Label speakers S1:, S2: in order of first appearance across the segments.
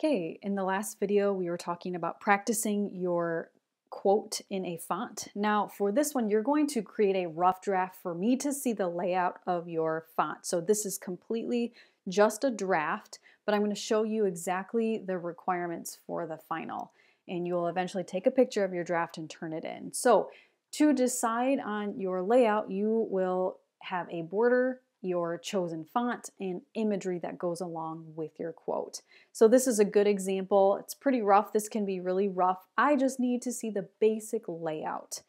S1: Okay, in the last video, we were talking about practicing your quote in a font. Now, for this one, you're going to create a rough draft for me to see the layout of your font. So this is completely just a draft, but I'm going to show you exactly the requirements for the final. And you'll eventually take a picture of your draft and turn it in. So to decide on your layout, you will have a border, your chosen font, and imagery that goes along with your quote. So this is a good example. It's pretty rough. This can be really rough. I just need to see the basic layout.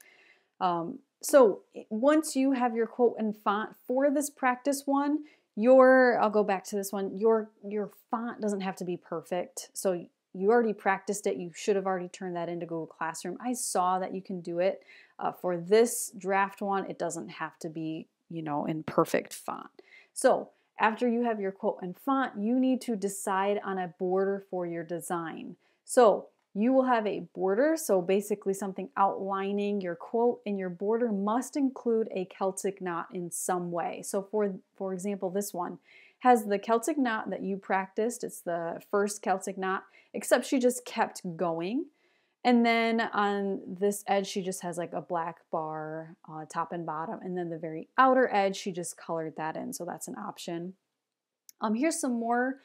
S1: So once you have your quote and font for this practice one, I'll go back to this one, your font doesn't have to be perfect. So you already practiced it. You should have already turned that into Google Classroom. I saw that you can do it. For this draft one, it doesn't have to be, in perfect font. So after you have your quote and font, you need to decide on a border for your design. So you will have a border, so basically something outlining your quote, and your border must include a Celtic knot in some way. So for example, this one has the Celtic knot that you practiced. It's the first Celtic knot, except she just kept going. And then on this edge, she just has like a black bar, top and bottom. And then the very outer edge, she just colored that in. So that's an option. Here's some more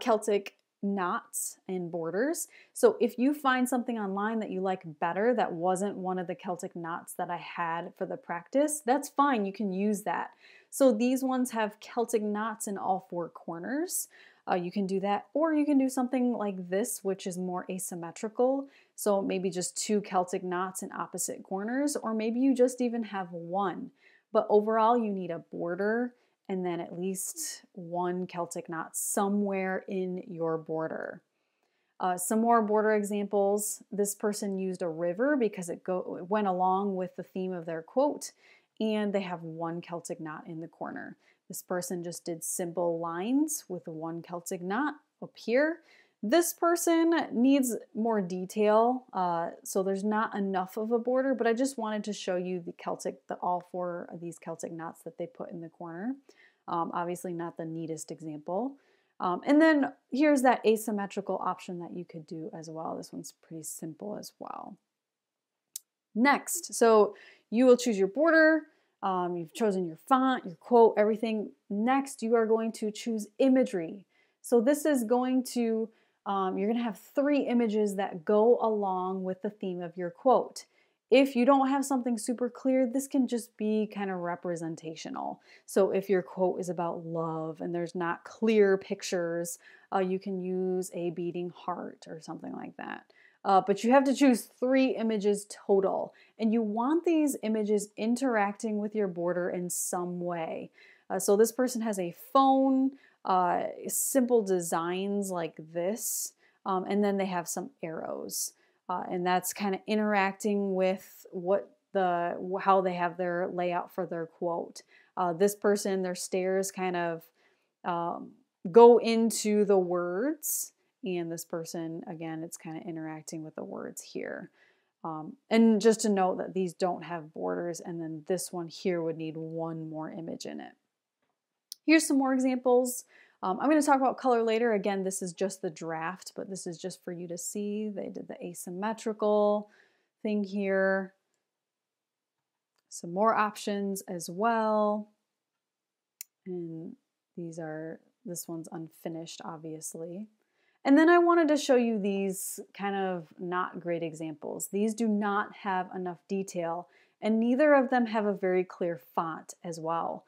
S1: Celtic knots and borders. So if you find something online that you like better that wasn't one of the Celtic knots that I had for the practice, that's fine. You can use that. So these ones have Celtic knots in all four corners. You can do that, or you can do something like this, which is more asymmetrical. So maybe just two Celtic knots in opposite corners, or maybe you just even have one. But overall, you need a border and then at least one Celtic knot somewhere in your border. Some more border examples. This person used a river because it went along with the theme of their quote, and they have one Celtic knot in the corner. This person just did simple lines with one Celtic knot up here. This person needs more detail, so there's not enough of a border, but I just wanted to show you all four of these Celtic knots that they put in the corner. Obviously not the neatest example. And then here's that asymmetrical option that you could do as well. This one's pretty simple as well. Next, so you will choose your border. You've chosen your font, your quote, everything. Next, you are going to choose imagery. So this is going to, you're going to have 3 images that go along with the theme of your quote. If you don't have something super clear, this can just be kind of representational. So if your quote is about love and there's not clear pictures, you can use a beating heart or something like that. But you have to choose 3 images total, and you want these images interacting with your border in some way. So this person has a phone, simple designs like this, and then they have some arrows, and that's kind of interacting with how they have their layout for their quote. This person, their stairs kind of go into the words. And this person, again, it's kind of interacting with the words here. And just to note that these don't have borders, and then this one here would need one more image in it. Here's some more examples. I'm going to talk about color later. Again, this is just the draft, but this is just for you to see. They did the asymmetrical thing here. Some more options as well. And this one's unfinished, obviously. And then I wanted to show you these kind of not great examples. These do not have enough detail, and neither of them have a very clear font as well.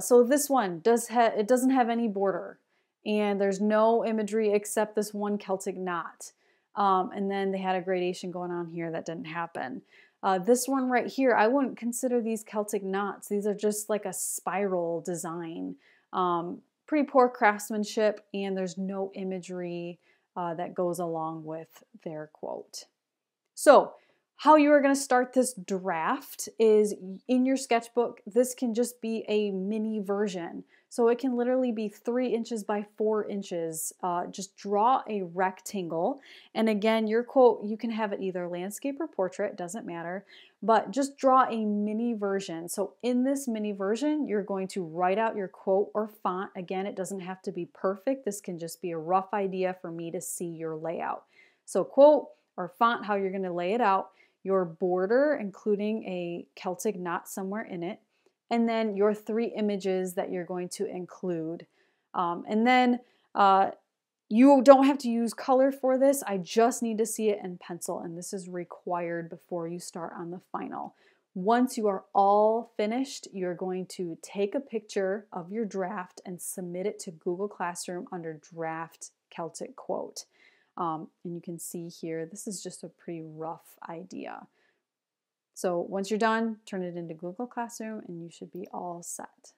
S1: So this one it doesn't have any border, and there's no imagery except this one Celtic knot. And then they had a gradation going on here that didn't happen. This one right here, I wouldn't consider these Celtic knots. These are just like a spiral design. Pretty poor craftsmanship, and there's no imagery that goes along with their quote. So how you are going to start this draft is in your sketchbook. This can just be a mini version. So it can literally be 3 inches by 4 inches. Just draw a rectangle. And again, your quote, you can have it either landscape or portrait, doesn't matter, but just draw a mini version. So in this mini version, you're going to write out your quote or font. Again, it doesn't have to be perfect. This can just be a rough idea for me to see your layout. So quote or font, how you're going to lay it out, your border, including a Celtic knot somewhere in it, and then your 3 images that you're going to include. And then you don't have to use color for this. I just need to see it in pencil, and this is required before you start on the final. Once you are all finished, you're going to take a picture of your draft and submit it to Google Classroom under Draft Celtic Quote. And you can see here, this is just a pretty rough idea. So once you're done, turn it into Google Classroom and you should be all set.